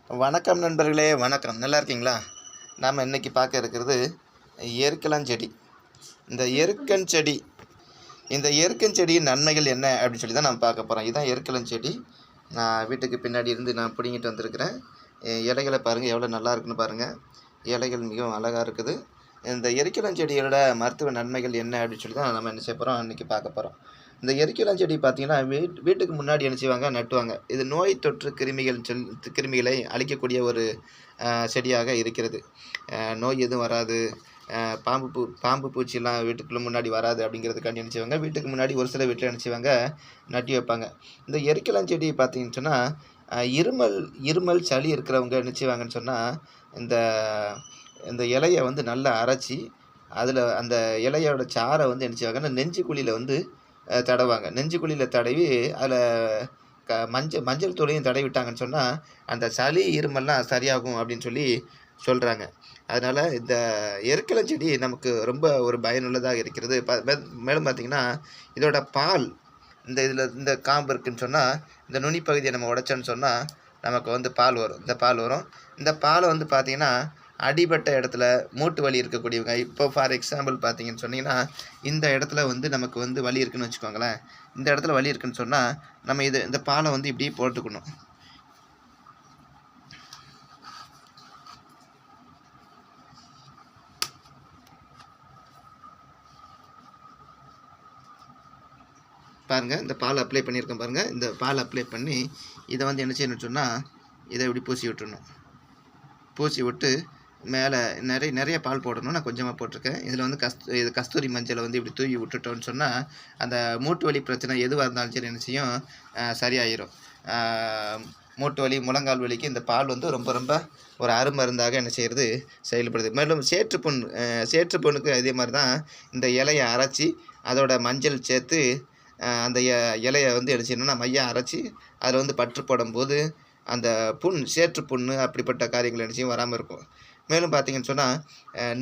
வணக்கம் நண்பர்களே, வணக்கம். நல்லா இருக்கீங்களா? நாம் இன்றைக்கி பார்க்க இருக்கிறது எருக்கலஞ்செடி. இந்த எருக்கஞ்செடி இந்த எருக்கஞ்செடியின் நன்மைகள் என்ன அப்படின்னு சொல்லி தான் நம்ம பார்க்க போகிறோம். இதுதான் எருக்கலஞ்செடி. நான் வீட்டுக்கு பின்னாடி இருந்து நான் பிடுங்கிட்டு வந்திருக்கிறேன். இலைகளை பாருங்கள், எவ்வளோ நல்லா இருக்குன்னு பாருங்கள். இலைகள் மிகவும் அழகாக இருக்குது. இந்த எருக்கலஞ்செடியோட மருத்துவ நன்மைகள் என்ன அப்படின்னு சொல்லி தான் நம்ம என்ன செய்ய போகிறோம், இன்றைக்கி பார்க்க போகிறோம். இந்த எருக்கலஞ்செடி பார்த்திங்கன்னா வீட்டுக்கு முன்னாடி என்ன செய்வாங்க, நட்டுவாங்க. இது நோய் தொற்று கிருமிகளை அழிக்கக்கூடிய ஒரு செடியாக இருக்கிறது. நோய் எதுவும் வராது, பாம்பு பூச்சிலாம் வீட்டுக்குள்ளே முன்னாடி வராது அப்படிங்கிறதுக்காண்டி என்ன செய்வாங்க, வீட்டுக்கு முன்னாடி ஒரு சில வீட்டில் என்ன செய்வாங்க, நட்டி வைப்பாங்க. இந்த எருக்கலஞ்செடி பார்த்திங்கன்னு சொன்னால் இருமல் சளி இருக்கிறவங்க என்ன செய்வாங்கன்னு சொன்னால், இந்த இந்த இலையை வந்து நல்லா அரைச்சி அதில் அந்த இலையோட சாறை வந்து என்ன செய்வாங்கன்னா நெஞ்சு குழியில் தடவாங்க. நெஞ்சு குழியில் தடவி அதில் மஞ்சள் தூளையும் தடவிட்டாங்கன்னு சொன்னால் அந்த சளி இருமல்லாம் சரியாகும் அப்படின்னு சொல்லி சொல்கிறாங்க. அதனால் இந்த எருக்கலஞ்செடி நமக்கு ரொம்ப ஒரு பயனுள்ளதாக இருக்கிறது. மேலும் பார்த்திங்கன்னா இதோட பால், இந்த காம்பு இருக்குதுன்னு சொன்னால் இந்த நுனிப்பகுதியை நம்ம உடைச்சோன்னு சொன்னால் நமக்கு பால் வரும். இந்த பாலை பார்த்திங்கன்னா அடிபட்ட இடத்துல மூட்டு வலி இருக்கக்கூடியவங்க, இப்போ ஃபார் எக்ஸாம்பிள் பார்த்தீங்கன்னு சொன்னீங்கன்னா இந்த இடத்துல நமக்கு வலி இருக்குதுன்னு வச்சுக்கோங்களேன். இந்த இடத்துல வலி இருக்குதுன்னு சொன்னால் நம்ம இந்த பாலை இப்படி போட்டுக்கணும். பாருங்கள், இந்த பால் அப்ளை பண்ணியிருக்கேன் பாருங்கள். இந்த பால் அப்ளை பண்ணி இதை என்ன செய்யணும்னு சொன்னால் இதை இப்படி பூசி விட்டுறணும். பூசி விட்டு மேலே நிறைய பால் போடணும். நான் கொஞ்சமாக போட்டிருக்கேன். இதில் இது கஸ்தூரி மஞ்சளை இப்படி தூவி விட்டுட்டோன்னு சொன்னால் அந்த மூட்டு வலி பிரச்சனை எதுவாக இருந்தாலும் சரி என்ன செய்யும், சரியாயிரும். மூட்டு வலி, முழங்கால் வலிக்கு இந்த பால் ரொம்ப ரொம்ப ஒரு அருமருந்தாக என்ன செய்கிறது, செயல்படுது. மேலும் சேற்றுப்புண்ணுக்கு அதே மாதிரி தான் இந்த இலையை அரைச்சி அதோட மஞ்சள் சேர்த்து அந்த இலையை என்ன செய்யணும்னா மையம் அரைச்சி அதில் பற்று போடும்போது அந்த சேற்றுப்புண்ணு அப்படிப்பட்ட காரியங்கள் என்ன செய்யும், வராமல் இருக்கும். மேலும் பார்த்திங்கன்னு சொன்னால்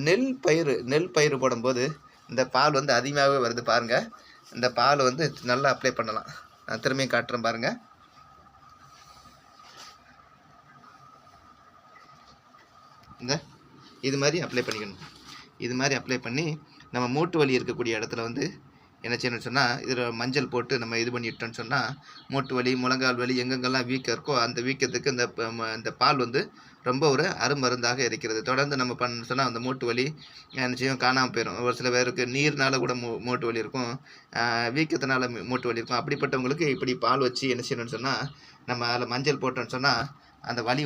நெல் பயிர் போடும்போது இந்த பால் அதிகமாகவே வருது பாருங்கள். இந்த பால் நல்லா அப்ளை பண்ணலாம். நான் திரும்பியும் காட்டுறேன் பாருங்கள். இது மாதிரி அப்ளை பண்ணிக்கணும். இது மாதிரி அப்ளை பண்ணி நம்ம மூட்டு வலி இருக்கக்கூடிய இடத்துல என்ன செய்யணும்னு சொன்னால் இதில் மஞ்சள் போட்டு நம்ம இது பண்ணிட்டோன்னு சொன்னால் மூட்டு வலி, முழங்கால் வலி எங்கெங்கெல்லாம் வீக்கம் இருக்கோ அந்த வீக்கத்துக்கு இந்த பால் ரொம்ப ஒரு அருமருந்தாக இருக்கிறது. தொடர்ந்து நம்ம பண்ண சொன்னால் அந்த மூட்டு வலி என்ன செய்யும், காணாமல் போயிடும். ஒரு சில பேருக்கு நீர்னால கூட மூட்டு வலி இருக்கும், வீக்கத்தினால மூட்டு வலி இருக்கும். அப்படிப்பட்டவங்களுக்கு இப்படி பால் வச்சு என்ன செய்யணும்னு சொன்னால் நம்ம அதில் மஞ்சள் போட்டோன்னு சொன்னால் அந்த வலி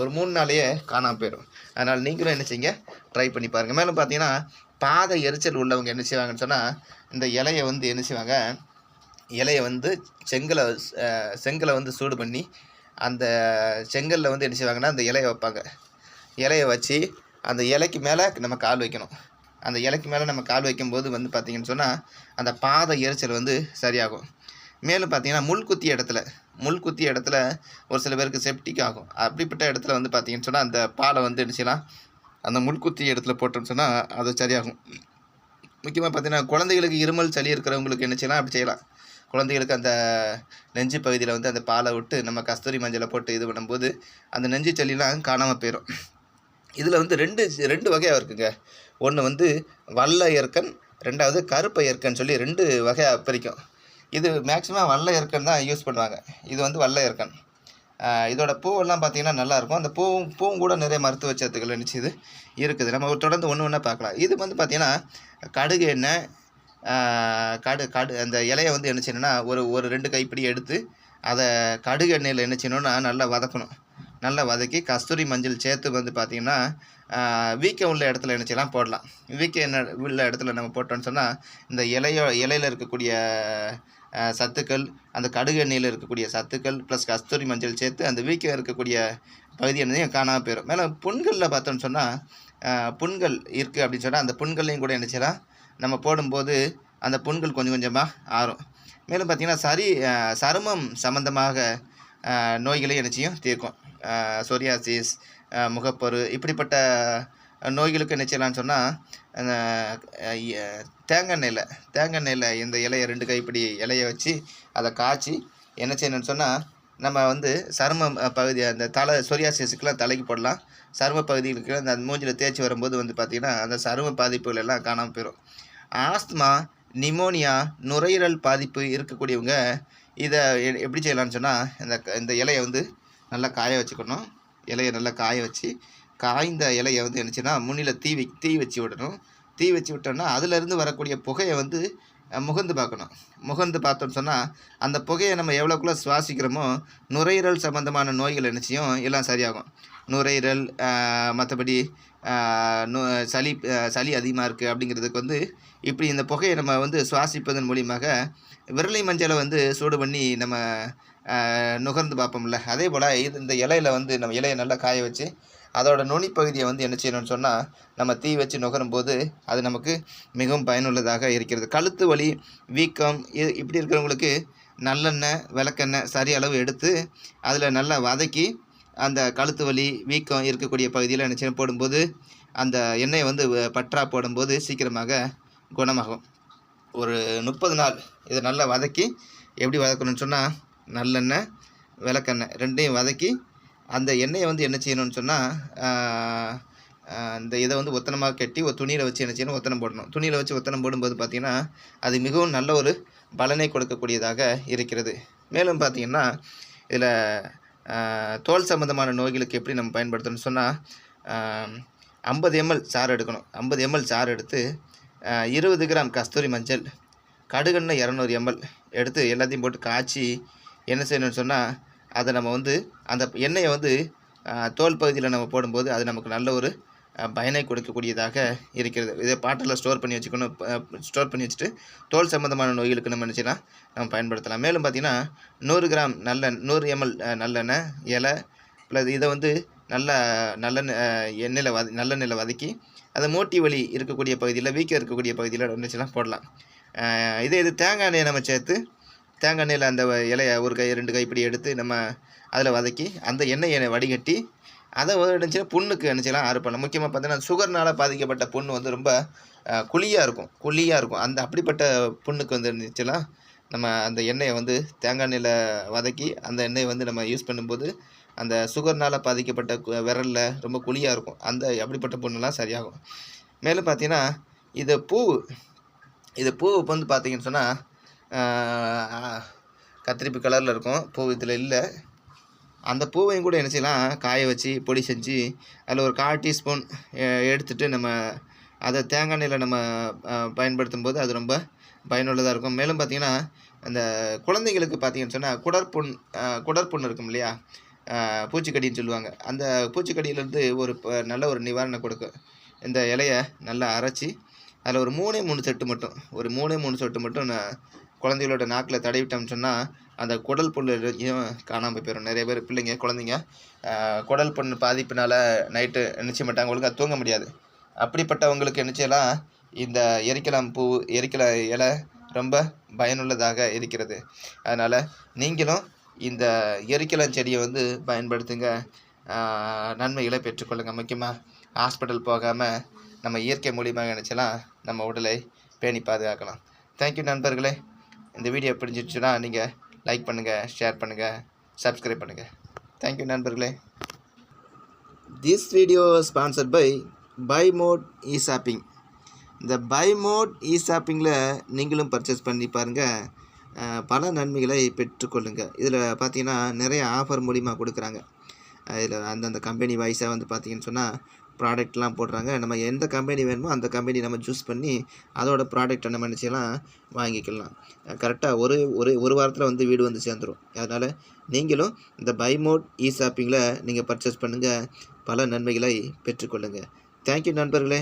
ஒரு 3 நாளையே காணாமல் போயிடும். அதனால் நீங்களும் என்ன செய்யுங்க, ட்ரை பண்ணி பாருங்கள். மேலும் பார்த்தீங்கன்னா பாத எரிச்சல் உள்ளவங்க என்ன செய்வாங்கன்னு சொன்னால் இந்த இலையை என்ன செய்வாங்க, இலையை செங்கலை சூடு பண்ணி அந்த செங்கலில் என்ன செய்வாங்கன்னா அந்த இலையை வைப்பாங்க. இலையை வச்சு அந்த இலைக்கு மேலே நம்ம கால் வைக்கணும். அந்த இலைக்கு மேலே நம்ம கால் வைக்கும்போது பார்த்திங்கன்னு சொன்னால் அந்த பாத எரிச்சல் சரியாகும். மேலும் பார்த்திங்கன்னா முள்குத்திய இடத்துல ஒரு சில பேருக்கு செப்டிக் ஆகும். அப்படிப்பட்ட இடத்துல பார்த்திங்கன்னு சொன்னால் அந்த பாலை என்ன செய்யலாம், அந்த முள்குத்தி இடத்துல போட்டோம்னு சொன்னால் அது சரியாகும். முக்கியமாக பார்த்திங்கன்னா குழந்தைகளுக்கு இருமல் சளி இருக்கிறவங்களுக்கு என்ன செய்யலாம், அப்படி செய்யலாம். குழந்தைகளுக்கு அந்த நெஞ்சு பகுதியில் அந்த பாலை விட்டு நம்ம கஸ்தூரி மஞ்சளை போட்டு இது பண்ணும்போது அந்த நெஞ்சு சளிலாம் காணாமல் போயிடும். இதில் ரெண்டு வகையாக இருக்குங்க. ஒன்று வல்ல எருக்கன், ரெண்டாவது கருப்பை எருக்கன் சொல்லி 2 வகையாக பிரிக்கும். இது மேக்ஸிமம் வல்ல எருக்கன் தான் யூஸ் பண்ணுவாங்க. இது வல்ல எருக்கன். இதோட பூவெல்லாம் பார்த்திங்கன்னா நல்லாயிருக்கும். அந்த பூவும் கூட நிறைய மருத்துவ சத்துக்கள் நினச்சிது இருக்குது. நம்ம தொடர்ந்து ஒன்றா பார்க்கலாம். இது பார்த்திங்கன்னா கடுகு எண்ணெய், அந்த இலையை என்ன செய்யணும்னா ஒரு 2 கைப்பிடி எடுத்து அதை கடுகு எண்ணெயில் என்ன செய்யணும்னா நல்லா வதக்கணும். நல்லா வதக்கி கஸ்தூரி மஞ்சள் சேர்த்து பார்த்திங்கன்னா வீக்கம் உள்ள இடத்துல என்ன செய்யலாம், போடலாம். வீக்கம் உள்ள இடத்துல நம்ம போட்டோன்னு சொன்னால் இந்த இலையில் இருக்கக்கூடிய சத்துக்கள், அந்த கடுகு எண்ணெயில் இருக்கக்கூடிய சத்துக்கள் ப்ளஸ் கஸ்தூரி மஞ்சள் சேர்த்து அந்த வீக்கம் இருக்கக்கூடிய பகுதி என்னதையும் காணாமல் போயிடும். மேலே புண்களில் பார்த்தோன்னு சொன்னால் புண்கள் இருக்குது அப்படின்னு சொன்னால் அந்த புண்கள்லையும் கூட என்ன செய்யலாம், நம்ம போடும்போது அந்த புண்கள் கொஞ்சம் கொஞ்சமாக ஆறும். மேலும் பார்த்திங்கன்னா சருமம் சம்மந்தமாக நோய்களையும் என்ன செய்யும், தீர்க்கும். சொரியாசிஸ், முகப்பரு இப்படிப்பட்ட நோய்களுக்கு என்ன செய்யலான்னு சொன்னால் தேங்காய் எண்ணெயில் இந்த இலையை 2 கைப்பிடி இலையை வச்சு அதை காய்ச்சி என்ன செய்யணும்னு சொன்னால் நம்ம வந்து சரும பகுதி அந்த தலை சொரியாசிஸ்க்குலாம் தலைக்கு போடலாம். சரும பகுதிகளுக்கு அந்த மூஞ்சில தேய்ச்சி வரும்போது வந்து பார்த்திங்கன்னா அந்த சரும பாதிப்புகள் எல்லாம் காணாமல் போயிடும். ஆஸ்துமா, நிமோனியா, நுரையீரல் பாதிப்பு இருக்கக்கூடியவங்க இதை எப்படி செய்யலாம்னு சொன்னால், இந்த இலையை வந்து நல்லா காய வச்சுக்கணும். இலையை நல்லா காய வச்சு, காய்ந்த இலையை வந்து என்னச்சுன்னா முன்னில தீ வச்சு விடணும். தீ வச்சு விட்டோம்னா அதிலேருந்து வரக்கூடிய புகையை வந்து முகந்து பார்க்கணும். முகந்து பார்த்தோம்னு சொன்னால் அந்த புகையை நம்ம எவ்வளோக்குள்ள சுவாசிக்கிறோமோ நுரையீரல் சம்மந்தமான நோய்கள் என்னச்சியும் எல்லாம் சரியாகும். நுரையீரல் மற்றபடி சளி அதிகமாக இருக்குது அப்படிங்கிறதுக்கு வந்து இப்படி இந்த புகையை நம்ம வந்து சுவாசிப்பதன் மூலியமாக விரலை மஞ்சளை வந்து சூடு பண்ணி நம்ம நுகர்ந்து பார்ப்போம்ல, அதே போல் இந்த இலையில வந்து நம்ம இலையை நல்லா காய வச்சு அதோட நுனி பகுதியை வந்து என்ன செய்யணும்னு சொன்னால் நம்ம தீ வச்சு நுகரும்போது அது நமக்கு மிகவும் பயனுள்ளதாக இருக்கிறது. கழுத்து வலி, வீக்கம் இப்படி இருக்கிறவங்களுக்கு நல்லெண்ணெய், விளக்கெண்ணெய் சரி அளவு எடுத்து அதில் நல்லா வதக்கி அந்த கழுத்து வலி, வீக்கம் இருக்கக்கூடிய பகுதியில் என்ன செய்யணும் போடும்போது அந்த எண்ணெயை வந்து பற்றா போடும்போது சீக்கிரமாக குணமாகும். ஒரு 30 நாள் இதை நல்லா வதக்கி எப்படி வதக்கணும்னு சொன்னால் நல்லெண்ணெய், விளக்கெண்ணெய் ரெண்டையும் வதக்கி அந்த எண்ணெயை வந்து என்ன செய்யணும்னு சொன்னால் இந்த இதை வந்து ஒத்தனமாக கட்டி ஒரு துணியில் வச்சு என்ன செய்யணும் ஒத்தனம் போடணும். துணியில் வச்சு ஒத்தனம் போடும்போது பார்த்திங்கன்னா அது மிகவும் நல்ல ஒரு பலனை கொடுக்கக்கூடியதாக இருக்கிறது. மேலும் பார்த்திங்கன்னா இதில் தோல் சம்பந்தமான நோய்களுக்கு எப்படி நம்ம பயன்படுத்தணும்னு சொன்னால் 50 ml சாறு எடுக்கணும். 50 ml சாறு எடுத்து 20 கிராம் கஸ்தூரி மஞ்சள், கடுகெண்ணெய் 200 ml எடுத்து எல்லாத்தையும் போட்டு காய்ச்சி என்ன செய்யணும்னு சொன்னால் அதை நம்ம வந்து அந்த எண்ணெயை வந்து தோல் பகுதியில் நம்ம போடும்போது அது நமக்கு நல்ல ஒரு பயனை கொடுக்கக்கூடியதாக இருக்கிறது. இதை பாட்டில் ஸ்டோர் பண்ணி வச்சுக்கணும். ஸ்டோர் பண்ணி வச்சுட்டு தோல் சம்மந்தமான நோய்களுக்கு நம்ம நினச்சினா நம்ம பயன்படுத்தலாம். மேலும் பார்த்திங்கன்னா 100 கிராம் 100 ml நல்லெண்ணெய் இலை ப்ளஸ் இதை வந்து நல்லெண்ணெயில் வதக்கி அதை மூட்டி வலி இருக்கக்கூடிய பகுதியில், வீக்கம் இருக்கக்கூடிய பகுதியில் நினச்சினா போடலாம். இது தேங்காய் எண்ணெயை நம்ம சேர்த்து தேங்காய் எண்ணெயில் அந்த இலையை ஒரு கை 2 கைப்பிடி எடுத்து நம்ம அதில் வதக்கி அந்த எண்ணெயை வடிகட்டி அதை இருந்துச்சுன்னா புண்ணுக்கு நினச்சிலாம் ஆறு பண்ணலாம். முக்கியமாக பார்த்தீங்கன்னா சுகர்னால் பாதிக்கப்பட்ட புண்ணு வந்து ரொம்ப குழியாக இருக்கும். அந்த அப்படிப்பட்ட புண்ணுக்கு வந்து இருந்துச்சுலாம் நம்ம அந்த எண்ணெயை வந்து தேங்காய் எண்ணெயில் வதக்கி அந்த எண்ணெயை வந்து நம்ம யூஸ் பண்ணும்போது அந்த சுகர்னால் பாதிக்கப்பட்ட விரலில் ரொம்ப குழியாக இருக்கும். அந்த அப்படிப்பட்ட புண்ணுலாம் சரியாகும். மேலும் பார்த்தீங்கன்னா இது பூ இப்போ வந்து பார்த்திங்கன்னு சொன்னால் கத்திரிப்பு கலரில் இருக்கும். பூ இதில் இல்லை. அந்த பூவையும் கூட என்ன செய்யலாம் காய வச்சு பொடி செஞ்சு அதில் ஒரு 1/4 டீஸ்பூன் எடுத்துகிட்டு நம்ம அதை தேங்காய் எண்ணெயில் நம்ம பயன்படுத்தும் போது அது ரொம்ப பயனுள்ளதாக இருக்கும். மேலும் பார்த்திங்கன்னா அந்த குழந்தைங்களுக்கு பார்த்திங்கன்னு சொன்னால் குடற்புண் இருக்கும் இல்லையா, பூச்சிக்கடின்னு சொல்லுவாங்க. அந்த பூச்சிக்கடியிலேருந்து நல்ல ஒரு நிவாரணம் கொடுக்கும். இந்த இலையை நல்லா அரைச்சி அதில் ஒரு 3 சொட்டு மட்டும் குழந்தைகளோட நாக்கில் தடவிட்டோம்னு சொன்னால் அந்த குடல் புண்ணையும் காணாமல் போயிடும். நிறைய பேர் குழந்தைங்க குடல் புண் பாதிப்பினால் நைட்டு நினச்ச மாட்டாங்க, ஒழுங்காக தூங்க முடியாது. அப்படிப்பட்டவங்களுக்கு என்ன செய்யலாம், இந்த எரிக்கல இலை ரொம்ப பயனுள்ளதாக இருக்கிறது. அதனால் நீங்களும் இந்த எரிக்கலஞ்செடியை வந்து பயன்படுத்துங்க, நன்மைகளை பெற்றுக்கொள்ளுங்கள். முக்கியமாக ஹாஸ்பிட்டல் போகாமல் நம்ம இயற்கை மூலியமாக நினச்சலாம் நம்ம உடலை பேணி பாதுகாக்கலாம். தேங்க்யூ நண்பர்களே. இந்த வீடியோ பிடிச்சிருச்சுன்னா நீங்கள் லைக் பண்ணுங்கள், ஷேர் பண்ணுங்கள், சப்ஸ்கிரைப் பண்ணுங்கள். தேங்க்யூ நண்பர்களே. This video sponsored by Mode e-shopping. இந்த பை மோட் இ-ஷாப்பிங்கில் நீங்களும் பர்ச்சேஸ் பண்ணி பாருங்கள், பல நன்மைகளை பெற்றுக்கொள்ளுங்கள். இதில் பார்த்தீங்கன்னா நிறைய ஆஃபர் மூலிமா கொடுக்குறாங்க. இதில் அந்தந்த கம்பெனி வைஸாக வந்து பார்த்திங்கன்னு சொன்னால் ப்ராடக்ட்லாம் போடுறாங்க. நம்ம எந்த கம்பெனி வேணுமோ அந்த கம்பெனி நம்ம சூஸ் பண்ணி அதோட ப்ராடக்ட்டை நம்ம நினச்சலாம் வாங்கிக்கலாம். கரெக்டாக ஒரு வாரத்தில் வந்து வீடு வந்து சேர்ந்துடும். அதனால் நீங்களும் இந்த பை மோட் இ-ஷாப்பிங்கில் நீங்கள் பர்ச்சேஸ் பண்ணுங்கள், பல நன்மைகளை பெற்றுக்கொள்ளுங்கள். தேங்க்யூ நண்பர்களே.